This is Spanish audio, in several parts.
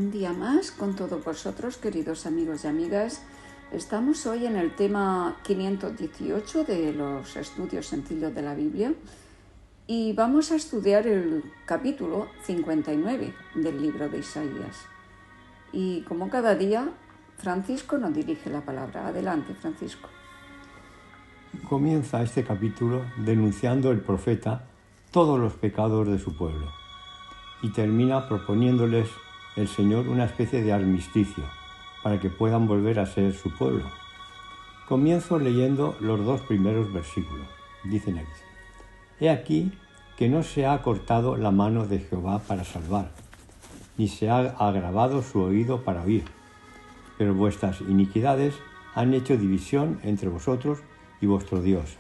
Un día más con todos vosotros, queridos amigos y amigas. Estamos hoy en el tema 518 de los estudios sencillos de la Biblia y vamos a estudiar el capítulo 59 del libro de Isaías. Y como cada día, Francisco nos dirige la palabra. Adelante, Francisco. Comienza este capítulo denunciando el profeta todos los pecados de su pueblo y termina proponiéndoles el Señor una especie de armisticio para que puedan volver a ser su pueblo. Comienzo leyendo los dos primeros versículos. Dicen aquí: He aquí que no se ha cortado la mano de Jehová para salvar, ni se ha agravado su oído para oír, pero vuestras iniquidades han hecho división entre vosotros y vuestro Dios,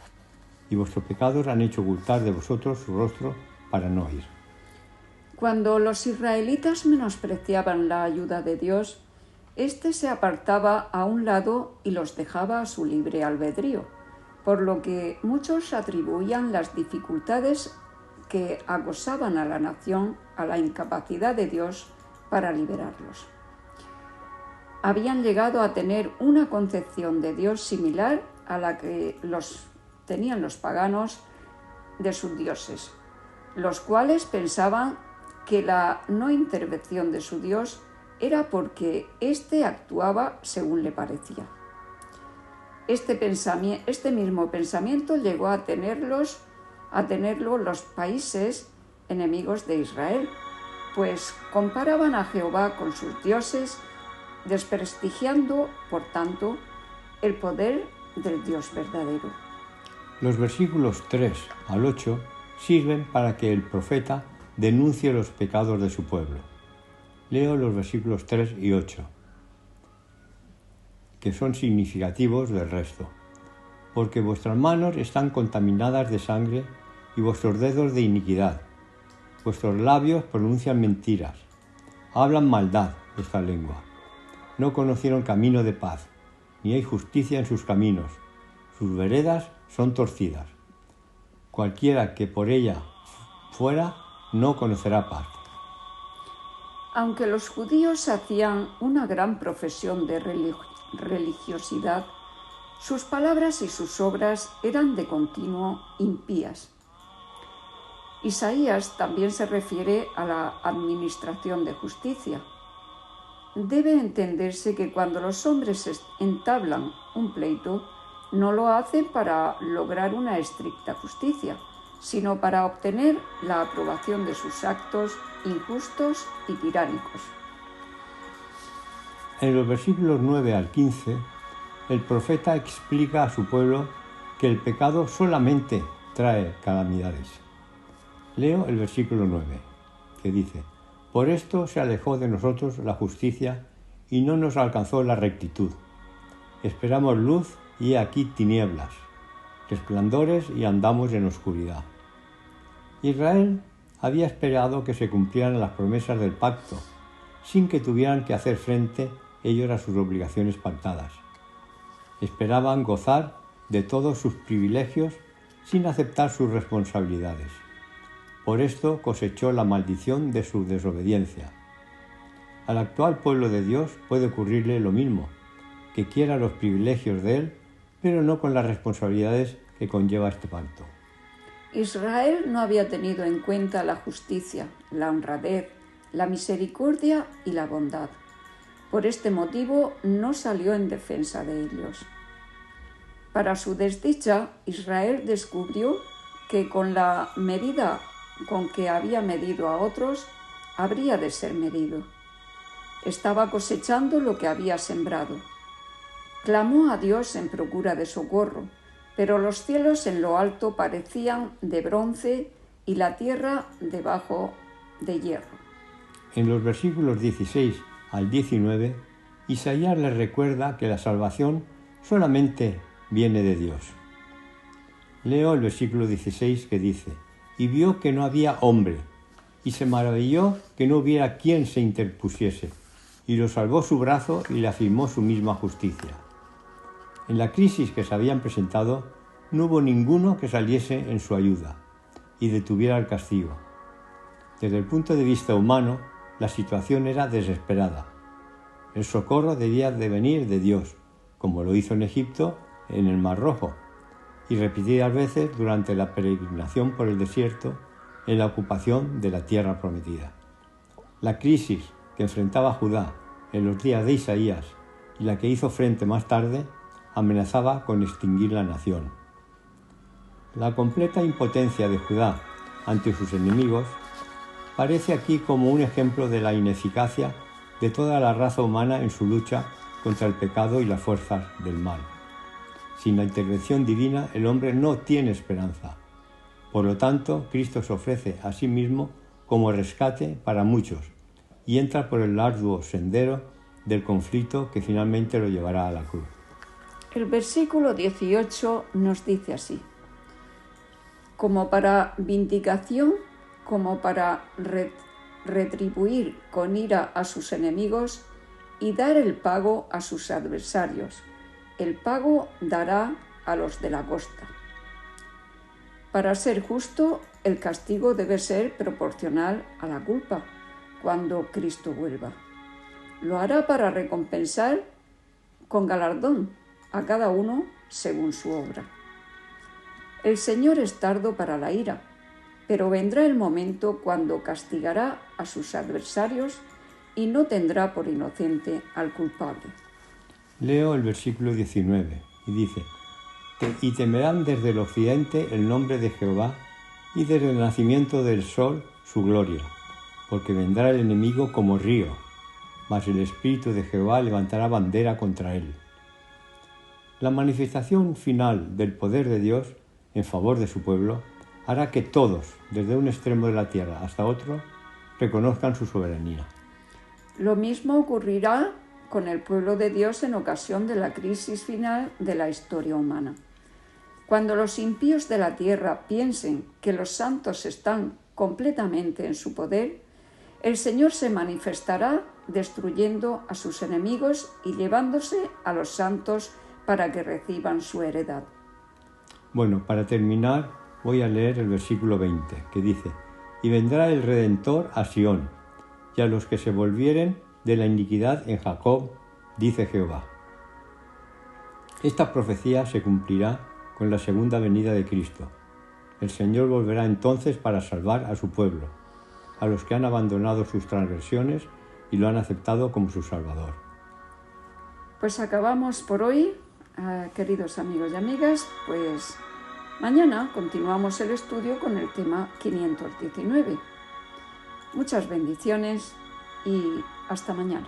y vuestros pecados han hecho ocultar de vosotros su rostro para no oír. Cuando los israelitas menospreciaban la ayuda de Dios, éste se apartaba a un lado y los dejaba a su libre albedrío, por lo que muchos atribuían las dificultades que acosaban a la nación a la incapacidad de Dios para liberarlos. Habían llegado a tener una concepción de Dios similar a la que tenían los paganos de sus dioses, los cuales pensaban que la no intervención de su Dios era porque éste actuaba según le parecía. Este mismo pensamiento llegó a tenerlo los países enemigos de Israel, pues comparaban a Jehová con sus dioses, desprestigiando, por tanto, el poder del Dios verdadero. Los versículos 3 al 8 sirven para que el profeta denuncie los pecados de su pueblo. Leo los versículos 3 y 8, que son significativos del resto. Porque vuestras manos están contaminadas de sangre y vuestros dedos de iniquidad. Vuestros labios pronuncian mentiras. Hablan maldad esta lengua. No conocieron camino de paz, ni hay justicia en sus caminos. Sus veredas son torcidas. Cualquiera que por ella fuera no conocerá paz. Aunque los judíos hacían una gran profesión de religiosidad, sus palabras y sus obras eran de continuo impías. Isaías también se refiere a la administración de justicia. Debe entenderse que cuando los hombres entablan un pleito, no lo hacen para lograr una estricta justicia, sino para obtener la aprobación de sus actos injustos y tiránicos. En los versículos 9 al 15, el profeta explica a su pueblo que el pecado solamente trae calamidades. Leo el versículo 9, que dice: Por esto se alejó de nosotros la justicia y no nos alcanzó la rectitud. Esperamos luz y he aquí tinieblas, resplandores y andamos en oscuridad. Israel había esperado que se cumplieran las promesas del pacto, sin que tuvieran que hacer frente ellos a sus obligaciones pactadas. Esperaban gozar de todos sus privilegios sin aceptar sus responsabilidades. Por esto cosechó la maldición de su desobediencia. Al actual pueblo de Dios puede ocurrirle lo mismo, que quiera los privilegios de él, pero no con las responsabilidades que conlleva este pacto. Israel no había tenido en cuenta la justicia, la honradez, la misericordia y la bondad. Por este motivo no salió en defensa de ellos. Para su desdicha, Israel descubrió que con la medida con que había medido a otros, habría de ser medido. Estaba cosechando lo que había sembrado. Clamó a Dios en procura de socorro, pero los cielos en lo alto parecían de bronce y la tierra debajo de hierro. En los versículos 16 al 19, Isaías les recuerda que la salvación solamente viene de Dios. Leo el versículo 16 que dice: Y vio que no había hombre, y se maravilló que no hubiera quien se interpusiese, y lo salvó su brazo y le afirmó su misma justicia. En la crisis que se habían presentado, no hubo ninguno que saliese en su ayuda y detuviera el castigo. Desde el punto de vista humano, la situación era desesperada. El socorro debía de venir de Dios, como lo hizo en Egipto, en el Mar Rojo, y repetidas veces durante la peregrinación por el desierto en la ocupación de la tierra prometida. La crisis que enfrentaba Judá en los días de Isaías y la que hizo frente más tarde amenazaba con extinguir la nación. La completa impotencia de Judá ante sus enemigos parece aquí como un ejemplo de la ineficacia de toda la raza humana en su lucha contra el pecado y las fuerzas del mal. Sin la intervención divina, el hombre no tiene esperanza. Por lo tanto, Cristo se ofrece a sí mismo como rescate para muchos y entra por el arduo sendero del conflicto que finalmente lo llevará a la cruz. El versículo 18 nos dice así: como para vindicación, como para retribuir con ira a sus enemigos y dar el pago a sus adversarios. El pago dará a los de la costa. Para ser justo, el castigo debe ser proporcional a la culpa cuando Cristo vuelva. Lo hará para recompensar con galardón a cada uno según su obra. El Señor es tardo para la ira, pero vendrá el momento cuando castigará a sus adversarios y no tendrá por inocente al culpable. Leo el versículo 19 y dice: y temerán desde el occidente el nombre de Jehová y desde el nacimiento del sol su gloria, porque vendrá el enemigo como río, mas el Espíritu de Jehová levantará bandera contra él. La manifestación final del poder de Dios en favor de su pueblo hará que todos, desde un extremo de la tierra hasta otro, reconozcan su soberanía. Lo mismo ocurrirá con el pueblo de Dios en ocasión de la crisis final de la historia humana. Cuando los impíos de la tierra piensen que los santos están completamente en su poder, el Señor se manifestará destruyendo a sus enemigos y llevándose a los santos para que reciban su heredad. Bueno, para terminar voy a leer el versículo 20, que dice: y vendrá el Redentor a Sión, y a los que se volvieren de la iniquidad en Jacob, dice Jehová. Esta profecía se cumplirá con la segunda venida de Cristo. El Señor volverá entonces para salvar a su pueblo, a los que han abandonado sus transgresiones y lo han aceptado como su Salvador. Pues acabamos por hoy, queridos amigos y amigas. Pues mañana continuamos el estudio con el tema 519. Muchas bendiciones y hasta mañana.